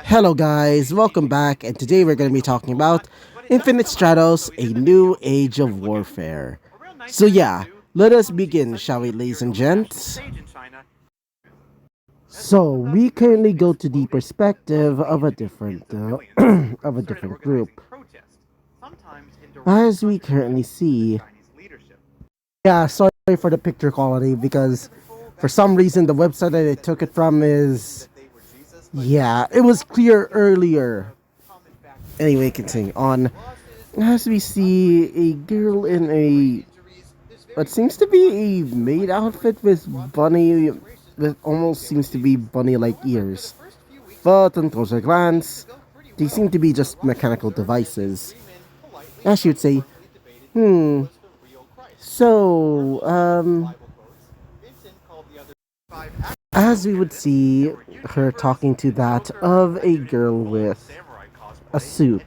Hello guys, welcome back, and today we're going to be talking about Infinite Stratos, a new age of warfare. So yeah, let us begin, shall we, ladies and gents? So we currently go to the perspective of a different of a different group. As we currently see, yeah, sorry for the picture quality because for some reason the website that I took it from is, yeah, it was clear earlier. Anyway, continue on. As we see a girl in a what seems to be a maid outfit with bunny, with almost seems to be bunny-like ears. But on closer glance, they seem to be just mechanical devices. As you would say, hmm. So, as we would see her talking to that of a girl with a suit.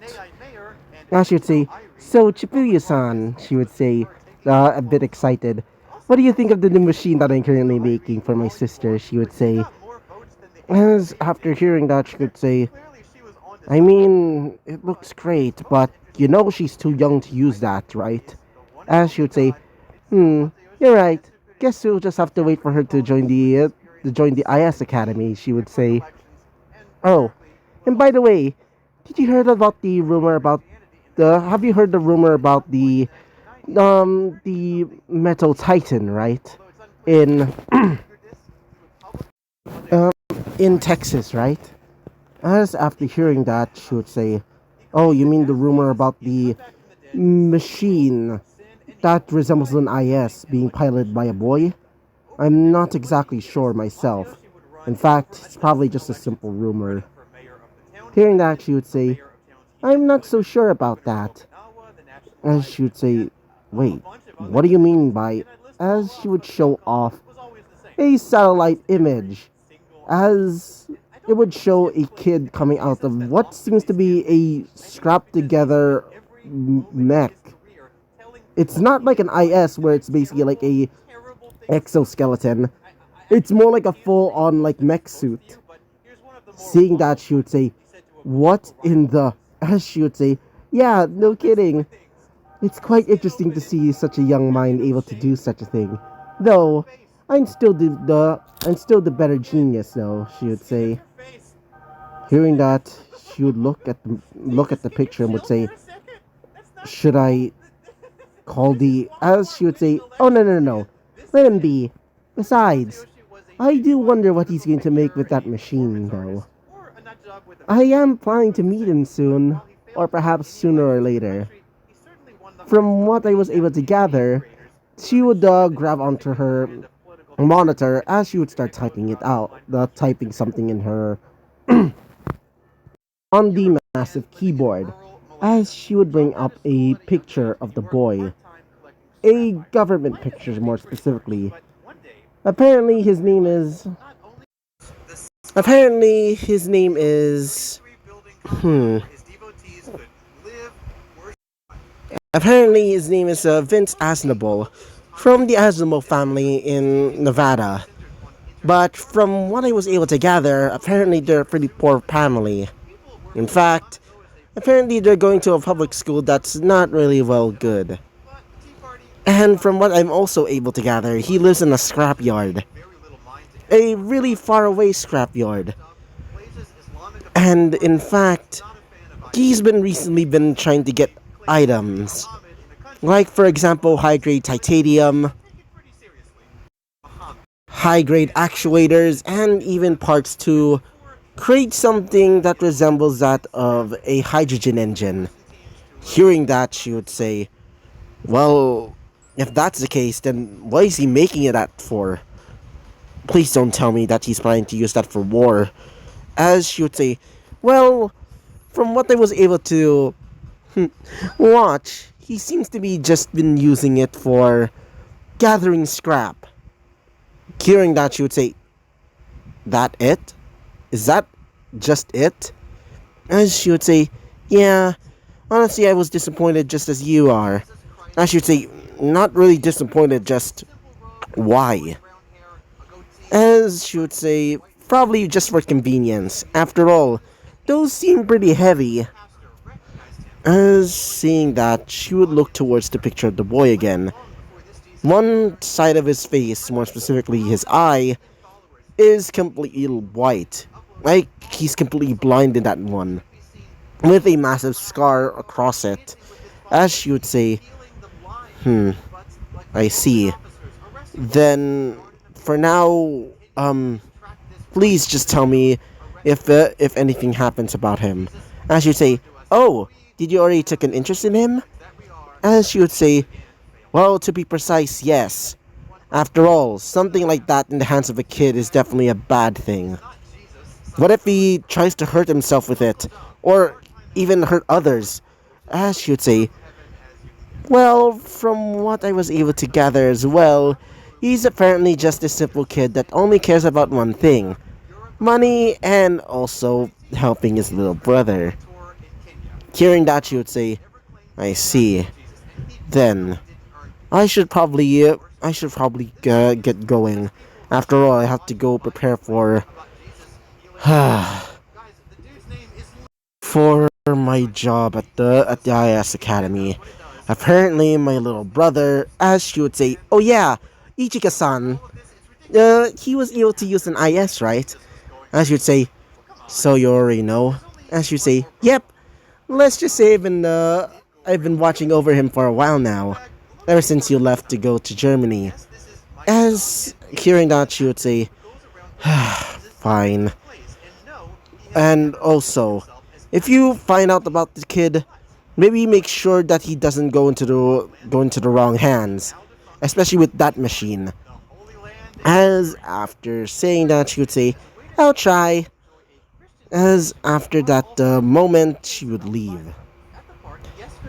Now she would say, "So, Chibuya-san," she would say, a bit excited. "What do you think of the new machine that I'm currently making for my sister?" She would say. As after hearing that, she could say, "I mean, it looks great, but you know she's too young to use that, right?" As she would say, you're right. Guess we'll just have to wait for her to join the IS Academy," she would say. "Oh, and by the way, did you heard about the rumor about the have you heard the rumor about the Metal Titan, right? In um in Texas, right?" As after hearing that, she would say, "Oh, you mean the rumor about the machine that resembles an IS being piloted by a boy? I'm not exactly sure myself. In fact, it's probably just a simple rumor." Hearing that, she would say, "I'm not so sure about that." As she would say, "Wait, what do you mean by..." As she would show off a satellite image, as it would show a kid coming out of what seems to be a strapped together mech. It's not like an IS where it's basically like a exoskeleton. It's more like a full on like mech suit. Seeing that, she would say, "What in the..." As she would say, "Yeah, no kidding. It's quite interesting to see such a young mind able to do such a thing. Though, I'm still the better genius though," she would say. Hearing that, she would look at the picture and would say, "Should I call the..." As she would say, "Oh, no. Let him be. Besides, I do wonder what he's going to make with that machine, though. I am planning to meet him soon, or perhaps sooner or later." From what I was able to gather, she would grab onto her monitor as she would start typing it out, typing something in her on the massive keyboard, as she would bring up a picture of the boy, a government picture more specifically. Apparently his name is Apparently his name is hmm Apparently his name is Vince Asnable from the Asnable family in Nevada. But from what I was able to gather, apparently they're a pretty poor family. In fact, apparently they're going to a public school that's not really well good. And from what I'm also able to gather, he lives in a scrapyard. A really far away scrapyard. And in fact, he's been recently been trying to get items. Like for example, high grade titanium, high grade actuators, and even parts to create something that resembles that of a hydrogen engine. Hearing that, she would say, "Well, if that's the case, then what is he making it at for? Please don't tell me that he's planning to use that for war." As she would say, "Well, from what I was able to watch, he seems to be just been using it for gathering scrap." Hearing that, she would say, "That it? Is that just it?" As she would say, "Yeah, honestly, I was disappointed just as you are." As she would say, "Not really disappointed, just why?" As she would say, Probably just for convenience. After all, those seem pretty heavy. As seeing that, she would look towards the picture of the boy again. One side of his face, more specifically his eye, is completely white. Like he's completely blind in that one, with a massive scar across it. As she would say, I see. Then, for now, please just tell me if anything happens about him. As she'd say, oh, did you already take an interest in him? As she would say, well, to be precise, yes. After all, something like that in the hands of a kid is definitely a bad thing. What if he tries to hurt himself with it? Or even hurt others? As she would say, well, from what I was able to gather as well, he's apparently just a simple kid that only cares about one thing: money and also helping his little brother. Hearing that, she would say, I see. Then, I should probably get going. After all, I have to go prepare for my job at the IS Academy. Apparently, my little brother, as she would say, oh yeah, Ichika-san, he was able to use an IS, right? As she would say, so you already know. As she would say, yep. Let's just say I've been watching over him for a while now, ever since you left to go to Germany. As hearing that, she would say, fine. And also, if you find out about the kid, maybe make sure that he doesn't go into the wrong hands, especially with that machine. As after saying that, she would say, I'll try. As after that moment, she would leave.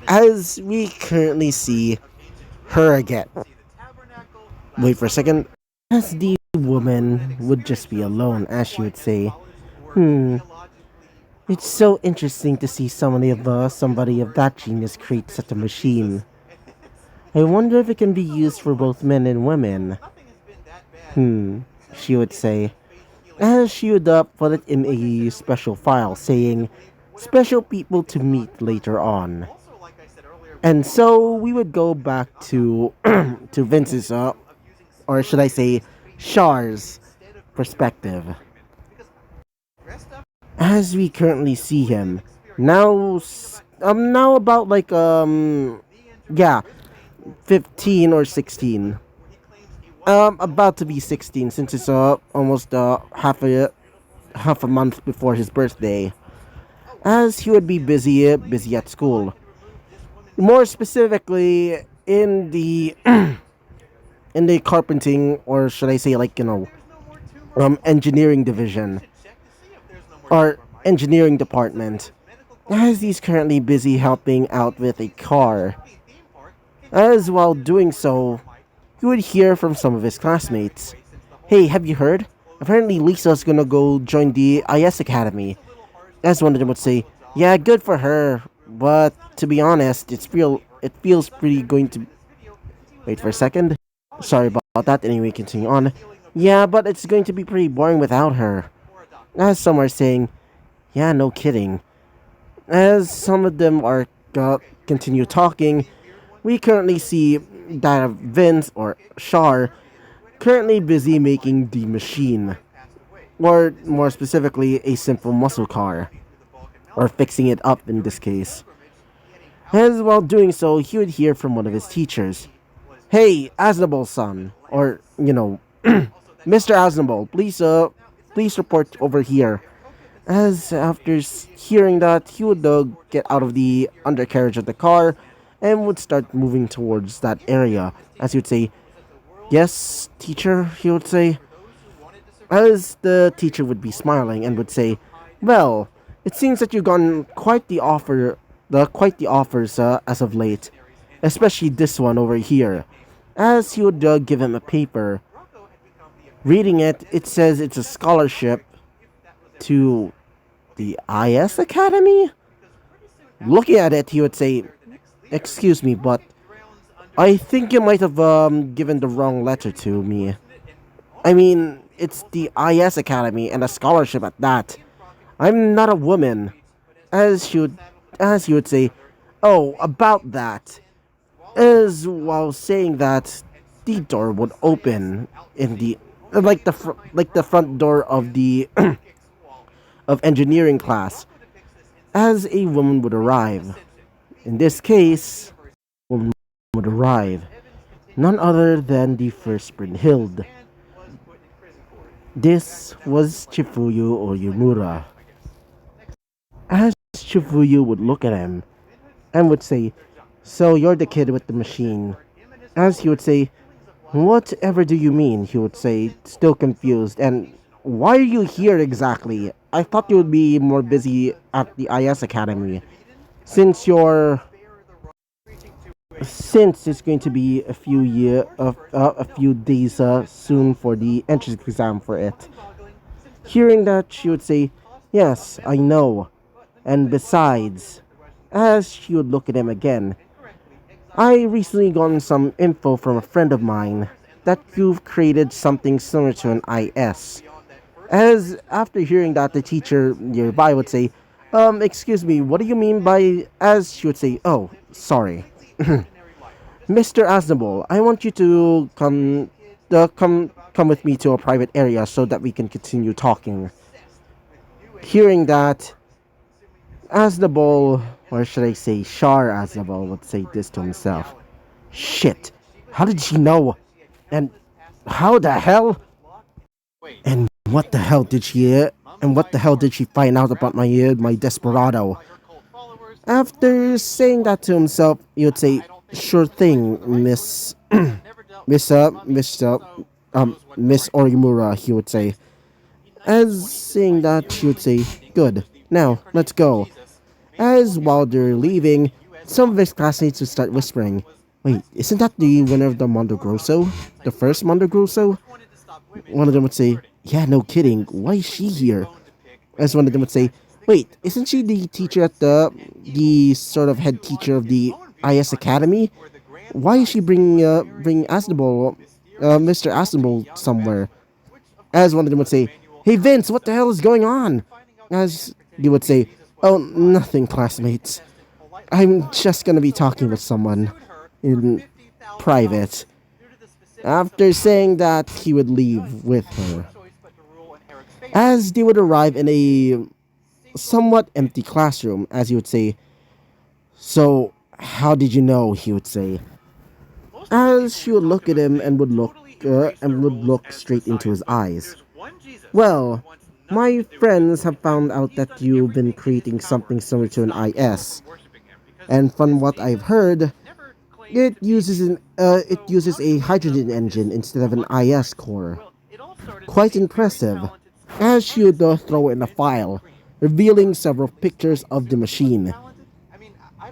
As we currently see her again. Wait for a second. As the woman would just be alone, as she would say, it's so interesting to see somebody of that genius create such a machine. I wonder if it can be used for both men and women. She would say, as she would put it in a special file saying, special people to meet later on. And so we would go back to to Vince's, or should I say, Char's perspective. As we currently see him now, now about like yeah, 15 or 16. About to be 16 since it's almost half a month before his birthday. As he would be busy at school. More specifically in the in the carpenting, or should I say, like, engineering division or engineering department. As he's currently busy helping out with a car. As while doing so, he would hear from some of his classmates, hey, have you heard? Apparently Lisa's gonna go join the IS Academy. As one of them would say, yeah, good for her, but to be honest, it feels pretty going to... Wait for a second. Sorry about that, anyway, continue on. Yeah, but it's going to be pretty boring without her. As some are saying, yeah, no kidding. As some of them are continue talking, we currently see that Vince, or Char, currently busy making the machine, or more specifically, a simple muscle car, or fixing it up in this case. As while doing so, he would hear from one of his teachers, hey, Aznable-san, or, Mr. Aznable, please report over here. As after hearing that, he would get out of the undercarriage of the car and would start moving towards that area. As he would say, yes, teacher, he would say. As the teacher would be smiling and would say, well, it seems that you've gotten quite the offers as of late, especially this one over here. As he would give him a paper. Reading it, it says it's a scholarship to the IS Academy? Looking at it, he would say, excuse me, but I think you might have given the wrong letter to me. I mean, it's the IS Academy and a scholarship at that. I'm not a woman. As you as you would say, oh, about that. As while saying that, the door would open in the like the front door of the of engineering class as a woman would arrive. In this case, woman would arrive, none other than the first Brunhilde. This was Chifuyu Oyumura. As Chifuyu would look at him and would say, "So you're the kid with the machine." As he would say, "Whatever do you mean?" He would say, still confused. "And why are you here exactly? I thought you would be more busy at the IS Academy. Since you're since it's going to be a few days soon for the entrance exam for it." Hearing that, she would say, "Yes, I know. And besides," as she would look at him again, "I recently gotten some info from a friend of mine that you've created something similar to an IS." As after hearing that, the teacher nearby would say, excuse me, what do you mean by," as she would say, "Oh, sorry. Mr. Aznable, I want you to come with me to a private area so that we can continue talking." Hearing that, Aznable, or should I say Shar Aznable, would say this to himself. "Shit, how did she know? And how the hell? And what the hell did she, and what the hell did she find out about my desperado?" After saying that to himself, he would say, "Sure thing, Miss, Miss Orimura," he would say. As saying that, she would say, "Good, now, let's go." As while they're leaving, some of his classmates would start whispering, "Wait, isn't that the winner of the Mondo Grosso? The first Mondo Grosso?" One of them would say, "Yeah, no kidding, why is she here?" As one of them would say, "Wait, isn't she the teacher at the sort of head teacher of the IS Academy? Why is she bringing Aznable, Mr. Aznable somewhere?" As one of them would say, "Hey Vince, what the hell is going on?" As you would say, "Oh, nothing, classmates. I'm just gonna be talking with someone in private." After saying that, he would leave with her. As they would arrive in a somewhat empty classroom, as he would say, "So, how did you know?" he would say. As she would look at him and would look straight into his eyes. "Well, my friends have found out that you've been creating something similar to an IS, and from what I've heard, it uses a hydrogen engine instead of an IS core. Quite impressive." As she would throw in a file, revealing several pictures of the machine.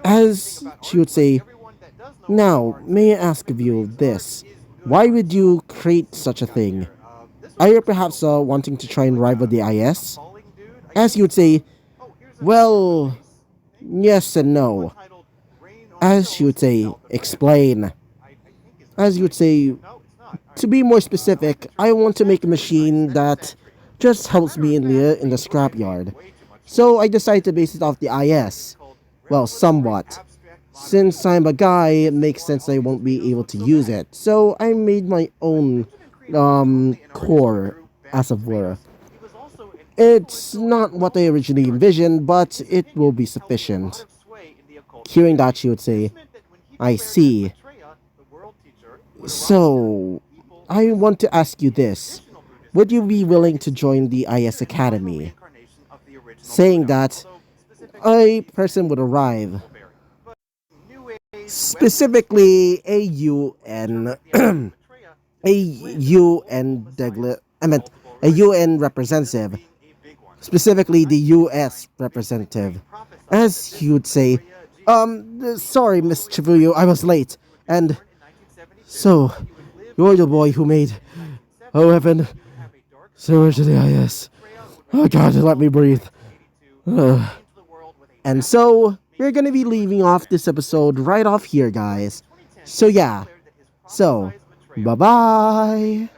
As she would say, "Now, may I ask of you this? Why would you create such a thing? Are you perhaps wanting to try and rival the IS?" As he would say, "Well, yes and no." As she would say, "Explain." As you would say, "To be more specific, I want to make a machine that just helps me in the scrapyard. So I decided to base it off the IS. Well, somewhat. Since I'm a guy, it makes sense I won't be able to use it. So I made my own core, as it were. It's not what I originally envisioned, but it will be sufficient." Hearing that, she would say, "I see. So, I want to ask you this. Would you be willing to join the IS Academy?" Saying that, a person would arrive. Specifically, a UN, a UN I meant a UN representative, specifically the US representative. As he would say, sorry, Miss Chivuyo, I was late. And so, you're the boy who made, oh heaven, similar to the IS. Oh God, let me breathe." Ugh. And so, we're gonna be leaving off this episode right off here, guys. So yeah, so, bye-bye.